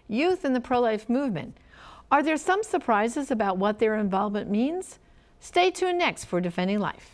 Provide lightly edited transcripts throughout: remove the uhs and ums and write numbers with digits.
youth in the pro-life movement. Are there some surprises about what their involvement means? Stay tuned next for Defending Life.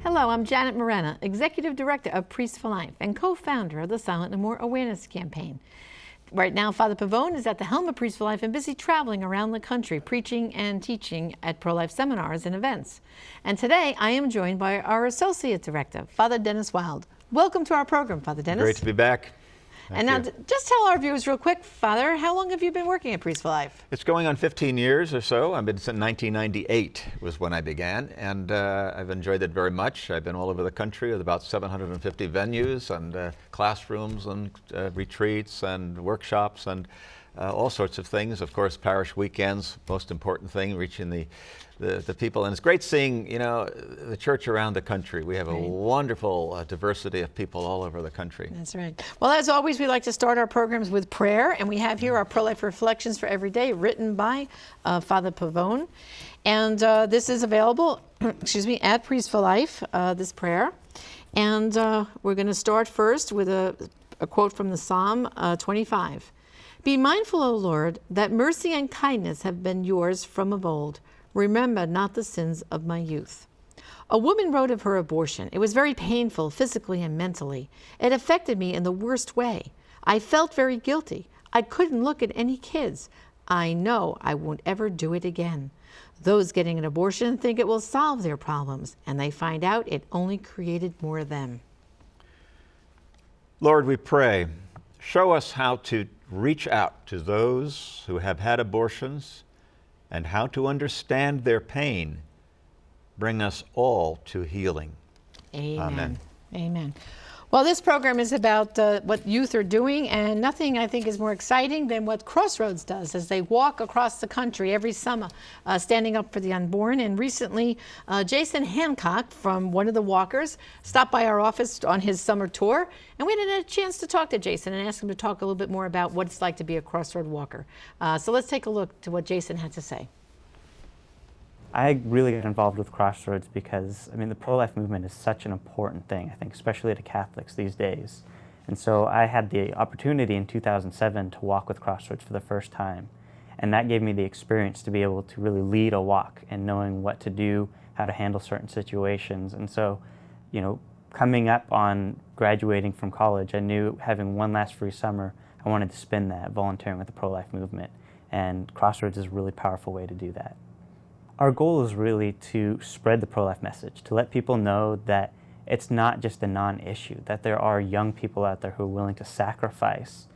Hello, I'm Janet Morana, Executive Director of Priests for Life and co-founder of the Silent No More Awareness Campaign. Right now, Father Pavone is at the helm of Priests for Life and busy traveling around the country, preaching and teaching at pro-life seminars and events. And today, I am joined by our Associate Director, Father Denis Wilde. Welcome to our program, Father Denis. Great to be back. And now, just tell our viewers real quick, Father, how long have you been working at Priests for Life? It's going on 15 years or so. I've been since 1998 was when I began, and I've enjoyed it very much. I've been all over the country with about 750 venues and classrooms and retreats and workshops and all sorts of things. Of course, parish weekends, most important thing, reaching the people. And it's great seeing, the church around the country. We have a wonderful diversity of people all over the country. That's right. Well, as always, we like to start our programs with prayer. And we have here our pro-life reflections for every day written by Father Pavone. And this is available, at Priests for Life, this prayer. And we're going to start first with a quote from the Psalm 25. Be mindful, O Lord, that mercy and kindness have been yours from of old. Remember not the sins of my youth. A woman wrote of her abortion. It was very painful, physically and mentally. It affected me in the worst way. I felt very guilty. I couldn't look at any kids. I know I won't ever do it again. Those getting an abortion think it will solve their problems, and they find out it only created more of them. Lord, we pray, show us how to reach out to those who have had abortions and how to understand their pain. Bring us all to healing. Amen. Amen. Amen. Well, this program is about what youth are doing, and nothing, I think, is more exciting than what Crossroads does as they walk across the country every summer, standing up for the unborn. And recently, Jason Handcock from one of the walkers stopped by our office on his summer tour, and we had a chance to talk to Jason and ask him to talk a little bit more about what it's like to be a Crossroad walker. So let's take a look to what Jason had to say. I really got involved with Crossroads because, the pro-life movement is such an important thing, I think, especially to Catholics these days. And so I had the opportunity in 2007 to walk with Crossroads for the first time. And that gave me the experience to be able to really lead a walk and knowing what to do, how to handle certain situations. And so, coming up on graduating from college, I knew having one last free summer, I wanted to spend that volunteering with the pro-life movement. And Crossroads is a really powerful way to do that. Our goal is really to spread the pro-life message, to let people know that it's not just a non-issue, that there are young people out there who are willing to sacrifice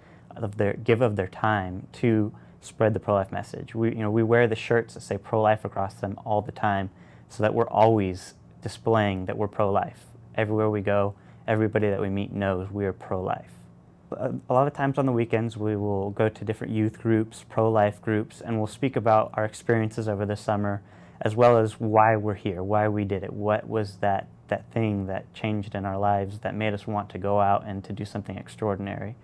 give of their time to spread the pro-life message. We wear the shirts that say pro-life across them all the time so that we're always displaying that we're pro-life. Everywhere we go, everybody that we meet knows we are pro-life. A lot of times on the weekends, we will go to different youth groups, pro-life groups, and we'll speak about our experiences over the summer, as well as why we're here, why we did it, what was that thing that changed in our lives that made us want to go out and to do something extraordinary.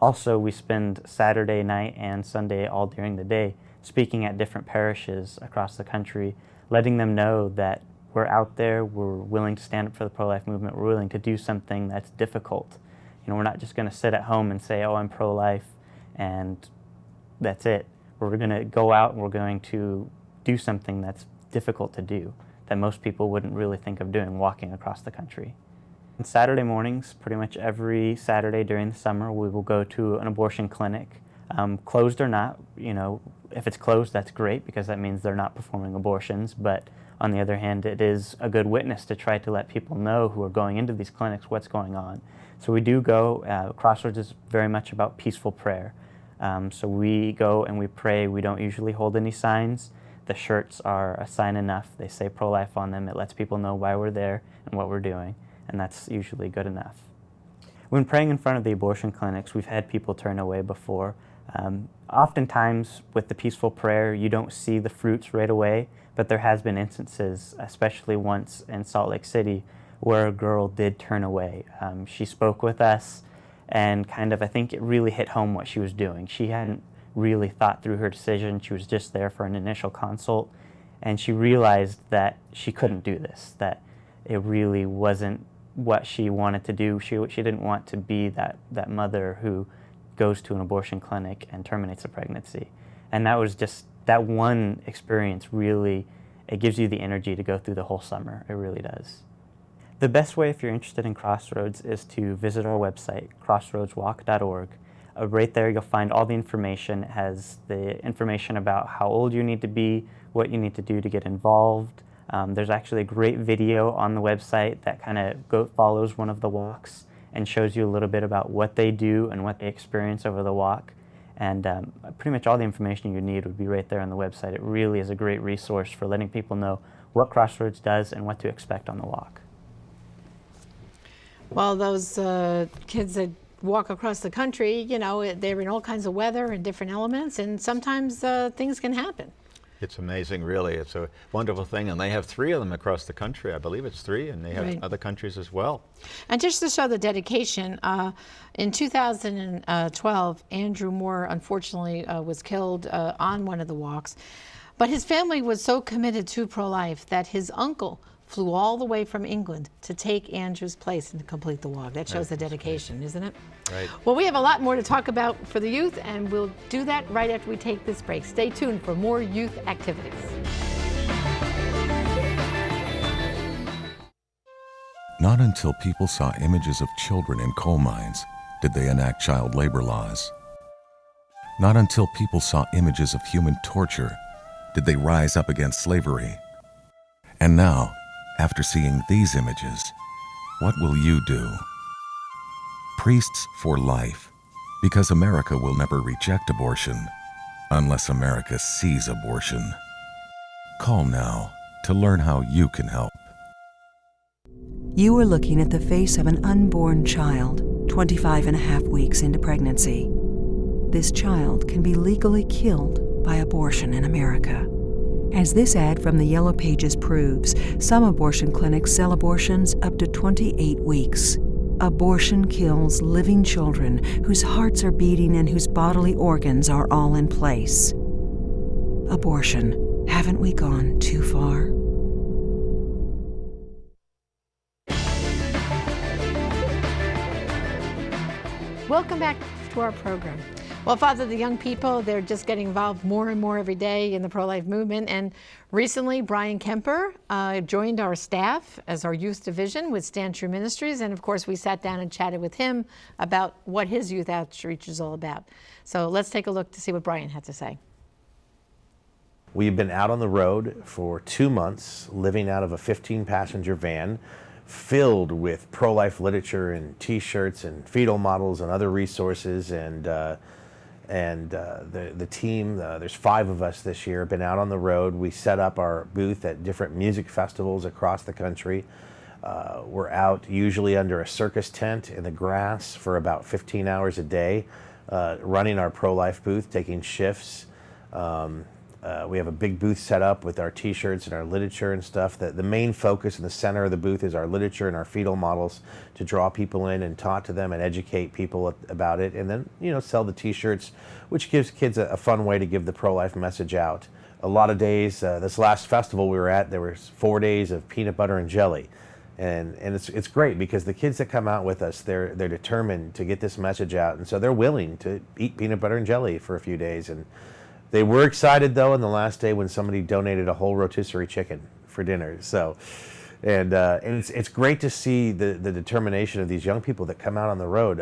Also, we spend Saturday night and Sunday all during the day speaking at different parishes across the country, letting them know that we're out there, we're willing to stand up for the pro-life movement, we're willing to do something that's difficult. We're not just going to sit at home and say, oh, I'm pro-life, and that's it. We're going to go out and we're going to do something that's difficult to do, that most people wouldn't really think of doing, walking across the country. On Saturday mornings, pretty much every Saturday during the summer, we will go to an abortion clinic, closed or not. If it's closed, that's great because that means they're not performing abortions, but on the other hand, it is a good witness to try to let people know who are going into these clinics what's going on. So we do go. Crossroads is very much about peaceful prayer. So we go and we pray. We don't usually hold any signs. The shirts are a sign enough. They say pro-life on them. It lets people know why we're there and what we're doing, and that's usually good enough. When praying in front of the abortion clinics, we've had people turn away before. Oftentimes, with the peaceful prayer, you don't see the fruits right away, but there has been instances, especially once in Salt Lake City, where a girl did turn away. She spoke with us, and I think it really hit home what she was doing. She hadn't really thought through her decision. She was just there for an initial consult, and she realized that she couldn't do this, that it really wasn't what she wanted to do. She didn't want to be that mother who goes to an abortion clinic and terminates a pregnancy. And that was just, that one experience really, it gives you the energy to go through the whole summer. It really does. The best way, if you're interested in Crossroads, is to visit our website, crossroadswalk.org. Right there you'll find all the information. It has the information about how old you need to be, what you need to do to get involved. There's actually a great video on the website that follows one of the walks and shows you a little bit about what they do and what they experience over the walk. And pretty much all the information you need would be right there on the website. It really is a great resource for letting people know what Crossroads does and what to expect on the walk. Well, those kids that walk across the country, they're in all kinds of weather and different elements, and sometimes things can happen. It's amazing, really. It's a wonderful thing, and they have 3 of them across the country. I believe it's 3, and they have Right. other countries as well. And just to show the dedication, in 2012, Andrew Moore unfortunately was killed on one of the walks. But his family was so committed to pro-life that his uncle flew all the way from England to take Andrew's place and to complete the walk. That shows the dedication, isn't it? Right. Well, we have a lot more to talk about for the youth, and we'll do that right after we take this break. Stay tuned for more youth activities. Not until people saw images of children in coal mines did they enact child labor laws. Not until people saw images of human torture did they rise up against slavery. And now, after seeing these images, what will you do? Priests for Life, because America will never reject abortion unless America sees abortion. Call now to learn how you can help. You are looking at the face of an unborn child, 25 and a half weeks into pregnancy. This child can be legally killed by abortion in America. As this ad from the Yellow Pages proves, some abortion clinics sell abortions up to 28 weeks. Abortion kills living children whose hearts are beating and whose bodily organs are all in place. Abortion. Haven't we gone too far? Welcome back to our program. Well, Father, the young people, they're just getting involved more and more every day in the pro-life movement. And recently, Bryan Kemper joined our staff as our youth division with Stand True Ministries. And of course, we sat down and chatted with him about what his youth outreach is all about. So let's take a look to see what Bryan had to say. We've been out on the road for 2 months, living out of a 15-passenger van filled with pro-life literature and T-shirts and fetal models and other resources. And the team, there's 5 of us this year, been out on the road. We set up our booth at different music festivals across the country. We're out usually under a circus tent in the grass for about 15 hours a day, running our pro-life booth, taking shifts. We have a big booth set up with our T-shirts and our literature and stuff. The main focus in the center of the booth is our literature and our fetal models to draw people in and talk to them and educate people about it, and then sell the T-shirts, which gives kids a fun way to give the pro-life message out. A lot of days. This last festival we were at, there was 4 days of peanut butter and jelly, and it's great because the kids that come out with us, they're determined to get this message out, and so they're willing to eat peanut butter and jelly for a few days. And they were excited, though, on the last day when somebody donated a whole rotisserie chicken for dinner. So, and it's great to see the determination of these young people that come out on the road.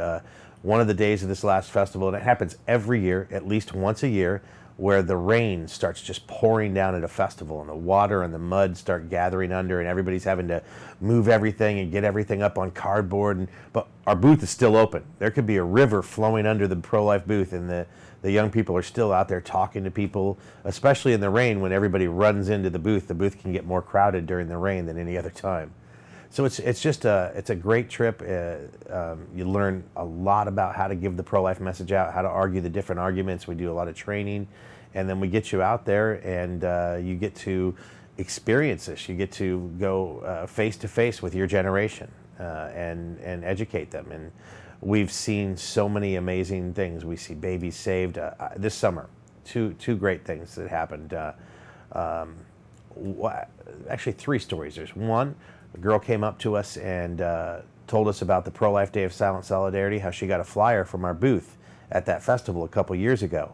One of the days of this last festival, and it happens every year, at least once a year, where the rain starts just pouring down at a festival, and the water and the mud start gathering under, and everybody's having to move everything and get everything up on cardboard. But our booth is still open. There could be a river flowing under the pro-life booth, and the young people are still out there talking to people, especially in the rain when everybody runs into the booth. The booth can get more crowded during the rain than any other time. So it's just it's a great trip. You learn a lot about how to give the pro-life message out, how to argue the different arguments. We do a lot of training, and then we get you out there, and you get to experience this. You get to go face to face with your generation and educate them. And we've seen so many amazing things. We see babies saved this summer. Two great things that happened. Actually, 3 stories. There's one. A girl came up to us and told us about the Pro-Life Day of Silent Solidarity, how she got a flyer from our booth at that festival a couple years ago.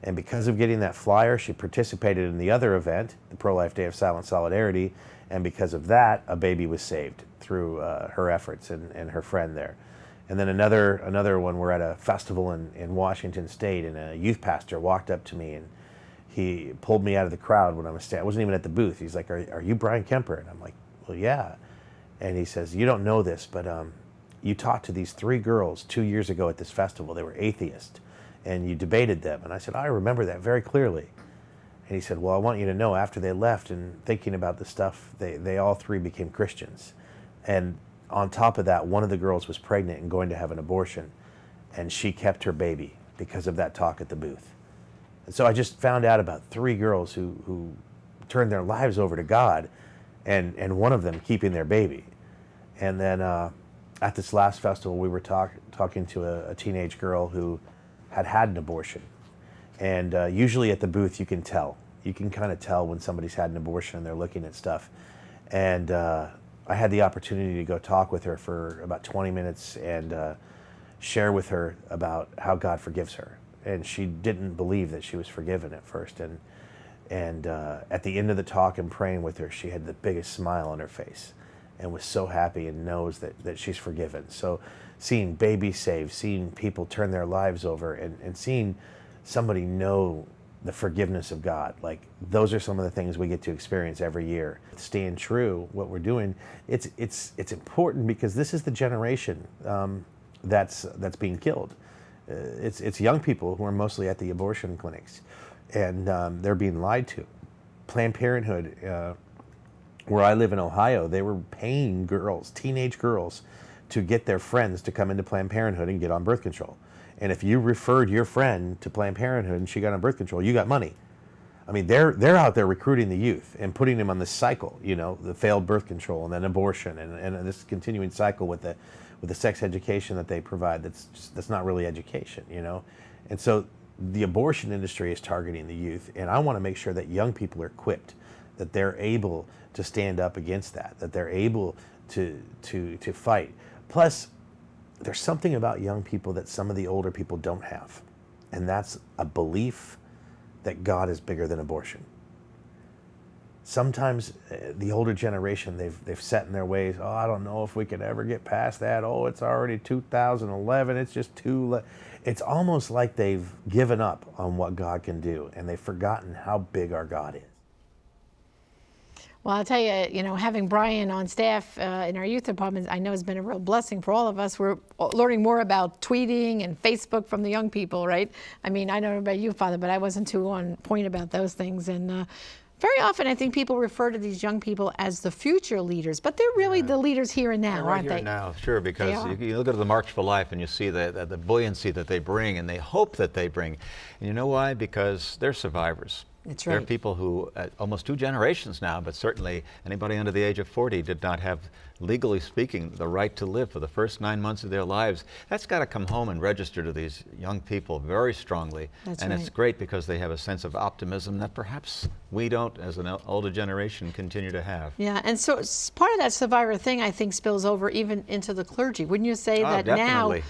And because of getting that flyer, she participated in the other event, the Pro-Life Day of Silent Solidarity, and because of that, a baby was saved through her efforts and her friend there. And then another one, we're at a festival in Washington State, and a youth pastor walked up to me and he pulled me out of the crowd when I was standing. I wasn't even at the booth. He's like, are you Bryan Kemper? And I'm like, well, yeah. And he says, you don't know this, but you talked to these 3 girls 2 years ago at this festival. They were atheists, and you debated them. And I said, I remember that very clearly. And he said, well, I want you to know, after they left and thinking about the stuff, they all 3 became Christians. And on top of that, one of the girls was pregnant and going to have an abortion, and she kept her baby because of that talk at the booth. And so I just found out about 3 girls who turned their lives over to God, and one of them keeping their baby. And then at this last festival, we were talking to a teenage girl who had an abortion. And usually at the booth, you can tell. You can kind of tell when somebody's had an abortion and they're looking at stuff. And I had the opportunity to go talk with her for about 20 minutes and share with her about how God forgives her. And she didn't believe that she was forgiven at first. And at the end of the talk and praying with her, she had the biggest smile on her face and was so happy and knows that she's forgiven. So seeing babies saved, seeing people turn their lives over, and seeing somebody know the forgiveness of God, like those are some of the things we get to experience every year. Staying true, what we're doing, it's important because this is the generation that's being killed. It's young people who are mostly at the abortion clinics, and they're being lied to. Planned Parenthood, where I live in Ohio, they were paying girls, teenage girls, to get their friends to come into Planned Parenthood and get on birth control. And if you referred your friend to Planned Parenthood and she got on birth control, you got money. I mean, they're out there recruiting the youth and putting them on this cycle, the failed birth control and then abortion and this continuing cycle with the sex education that they provide. That's not really education, And so the abortion industry is targeting the youth, and I want to make sure that young people are equipped, that they're able to stand up against that they're able to fight. Plus, there's something about young people that some of the older people don't have, and that's a belief that God is bigger than abortion. Sometimes the older generation, they've set in their ways, oh, I don't know if we could ever get past that. Oh, it's already 2011. It's just too late. It's almost like they've given up on what God can do, and they've forgotten how big our God is. Well, I'll tell you, having Bryan on staff in our youth department, I know has been a real blessing for all of us. We're learning more about tweeting and Facebook from the young people, right? I mean, I don't know about you, Father, but I wasn't too on point about those things. And very often, I think people refer to these young people as the future leaders, but they're really the leaders here and now, aren't they? Right here now, sure, because you look at the March for Life and you see the buoyancy that they bring and the hope that they bring. And you know why? Because they're survivors. That's right. There are people who, almost 2 generations now, but certainly anybody under the age of 40 did not have, legally speaking, the right to live for the first 9 months of their lives. That's got to come home and register to these young people very strongly. That's and right. It's great because they have a sense of optimism that perhaps we don't, as an older generation, continue to have. Yeah, and so part of that survivor thing, I think, spills over even into the clergy. Wouldn't you say that definitely. Now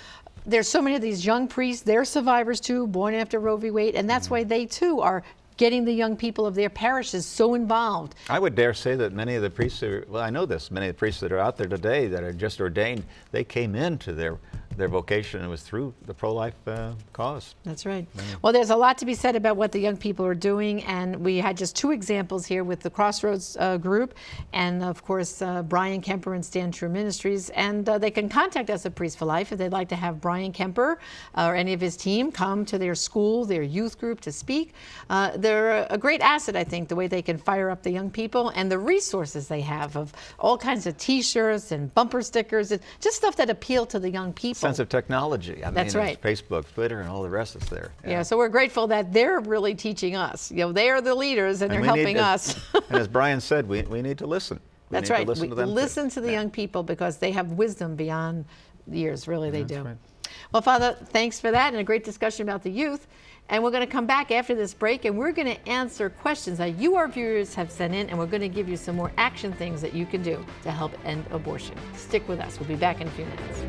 there's so many of these young priests, they're survivors too, born after Roe v. Wade, and that's why they too are getting the young people of their parishes so involved. I would dare say that many of the priests, I know this, many of the priests that are out there today that are just ordained, they came into their their vocation, and it was through the pro-life cause. That's right. Well, there's a lot to be said about what the young people are doing, and we had just two examples here with the Crossroads group, and of course Bryan Kemper and Stand True Ministries, and they can contact us at Priest for Life if they'd like to have Bryan Kemper or any of his team come to their school, their youth group to speak. They're a great asset, I think, the way they can fire up the young people and the resources they have of all kinds of T-shirts and bumper stickers and just stuff that appeal to the young people. Sense of technology. That's right. Facebook, Twitter, and all the rest is there. Yeah, so we're grateful that they're really teaching us. You know, they are the leaders and they're we helping need to- us. And as Bryan said, we need to listen. That's right. We listen to the young people because they have wisdom beyond years, really they do. right. Well, Father, thanks for that and a great discussion about the youth. And we're going to come back after this break and we're going to answer questions that you, our viewers, have sent in, and we're going to give you some more action things that you can do to help end abortion. Stick with us. We'll be back in a few minutes.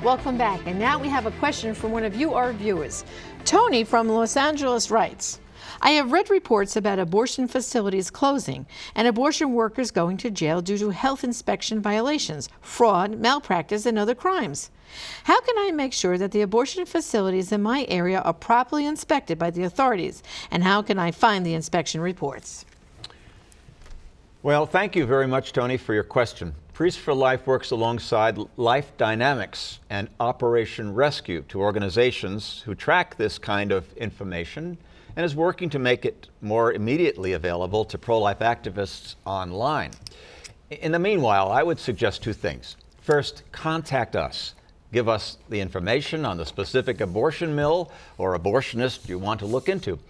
Welcome back. And now we have a question from one of you, our viewers. Tony from Los Angeles writes, I have read reports about abortion facilities closing and abortion workers going to jail due to health inspection violations, fraud, malpractice, and other crimes. How can I make sure that the abortion facilities in my area are properly inspected by the authorities? And how can I find the inspection reports? Well, thank you very much, Tony, for your question. Priests for Life works alongside Life Dynamics and Operation Rescue, two organizations who track this kind of information and is working to make it more immediately available to pro-life activists online. In the meanwhile, I would suggest two things. First, contact us. Give us the information on the specific abortion mill or abortionist you want to look into.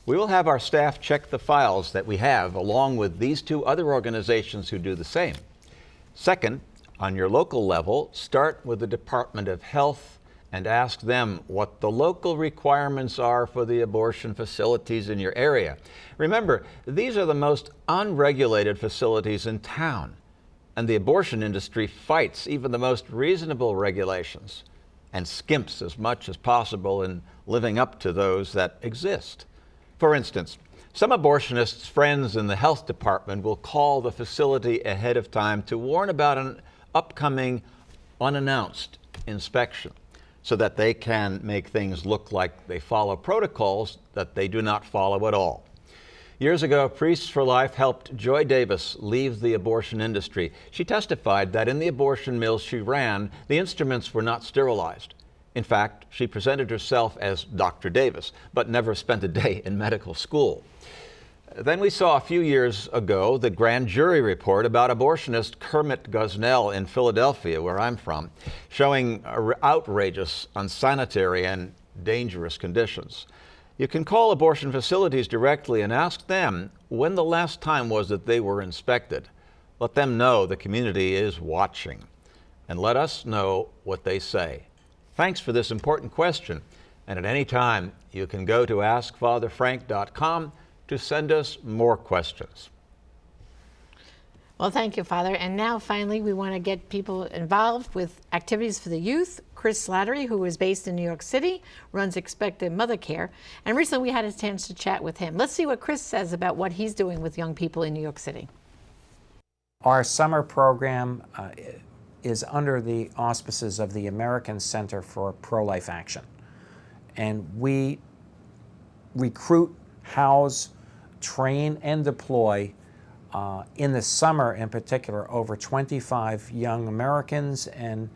We will have our staff check the files that we have along with these two other organizations who do the same. Second, on your local level, start with the Department of Health and ask them what the local requirements are for the abortion facilities in your area. Remember, these are the most unregulated facilities in town, and the abortion industry fights even the most reasonable regulations and skimps as much as possible in living up to those that exist. For instance, some abortionists' friends in the health department will call the facility ahead of time to warn about an upcoming unannounced inspection so that they can make things look like they follow protocols that they do not follow at all. Years ago, Priests for Life helped Joy Davis leave the abortion industry. She testified that in the abortion mills she ran, the instruments were not sterilized. In fact, she presented herself as Dr. Davis, but never spent a day in medical school. Then we saw a few years ago the grand jury report about abortionist Kermit Gosnell in Philadelphia, where I'm from, showing outrageous, unsanitary, and dangerous conditions. You can call abortion facilities directly and ask them when the last time was that they were inspected. Let them know the community is watching, and let us know what they say. Thanks for this important question, and at any time you can go to askfatherfrank.com to send us more questions. Well, thank you, Father. And now, finally, we want to get people involved with activities for the youth. Chris Slattery, who is based in New York City, runs Expectant Mother Care. And recently we had a chance to chat with him. Let's see what Chris says about what he's doing with young people in New York City. Our summer program is under the auspices of the American Center for Pro-Life Action. And we recruit, house, train, and deploy in the summer in particular over 25 young Americans, and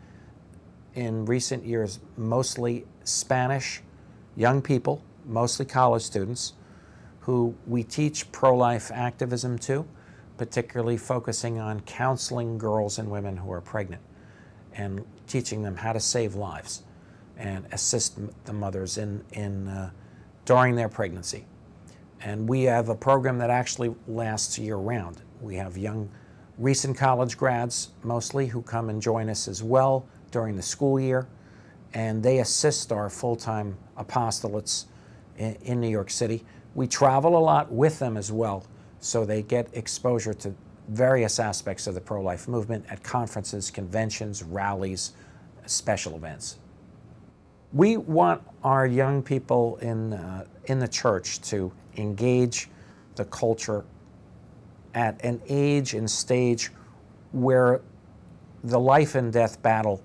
in recent years mostly Spanish young people, mostly college students, who we teach pro-life activism to, particularly focusing on counseling girls and women who are pregnant and teaching them how to save lives and assist the mothers during their pregnancy. And we have a program that actually lasts year-round. We have young, recent college grads, mostly, who come and join us as well during the school year, and they assist our full-time apostolates in New York City. We travel a lot with them as well, so they get exposure to various aspects of the pro-life movement at conferences, conventions, rallies, special events. We want our young people in the church to engage the culture at an age and stage where the life and death battle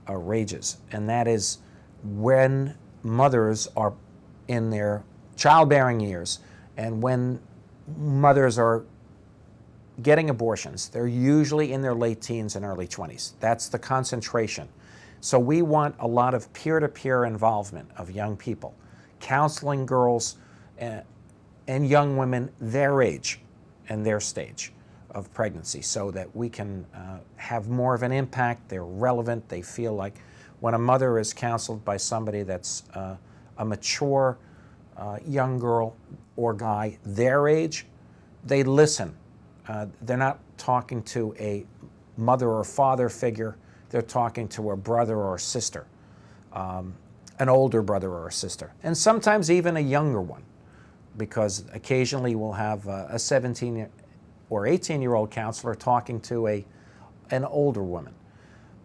rages, and that is when mothers are in their childbearing years and when mothers are getting abortions. They're usually in their late teens and early 20s. That's the concentration. So we want a lot of peer-to-peer involvement of young people, counseling girls and young women their age and their stage of pregnancy so that we can have more of an impact. They're relevant. They feel like when a mother is counseled by somebody that's a mature young girl or guy their age, they listen. They're not talking to a mother or father figure. They're talking to a brother or a sister, an older brother or a sister, and sometimes even a younger one, because occasionally we'll have a 17 or 18-year-old counselor talking to an older woman.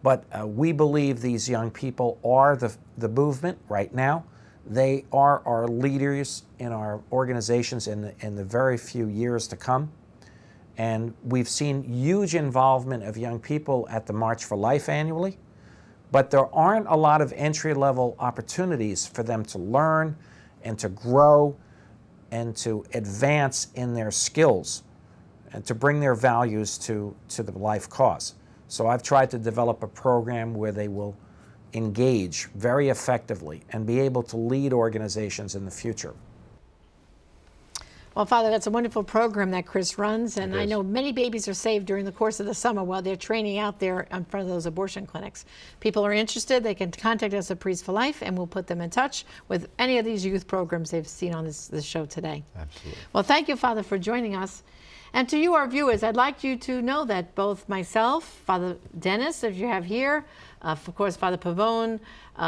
But we believe these young people are the movement right now. They are our leaders in our organizations in the very few years to come. And we've seen huge involvement of young people at the March for Life annually, but there aren't a lot of entry-level opportunities for them to learn and to grow and to advance in their skills and to bring their values to the life cause. So I've tried to develop a program where they will engage very effectively and be able to lead organizations in the future. Well, Father, that's a wonderful program that Chris runs, and I know many babies are saved during the course of the summer while they're training out there in front of those abortion clinics. People are interested, they can contact us at Priest for Life, and we'll put them in touch with any of these youth programs they've seen on this show today. Absolutely. Well, thank you, Father, for joining us. And to you, our viewers, I'd like you to know that both myself, Father Denis, as you have here, of course, Father Pavone,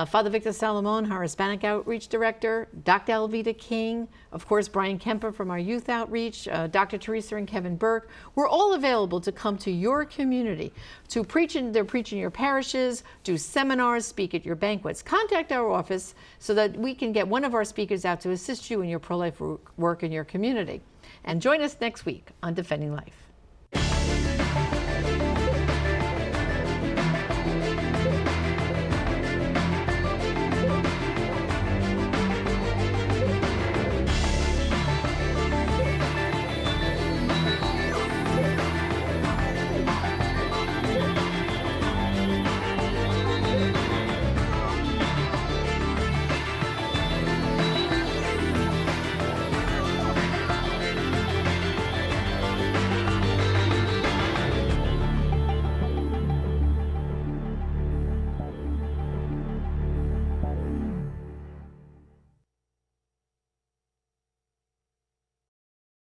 Father Victor Salomon, our Hispanic Outreach Director, Dr. Elvita King, of course, Bryan Kemper from our Youth Outreach, Dr. Teresa and Kevin Burke. We're all available to come to your community, to preach in your parishes, do seminars, speak at your banquets. Contact our office so that we can get one of our speakers out to assist you in your pro-life work in your community. And join us next week on Defending Life.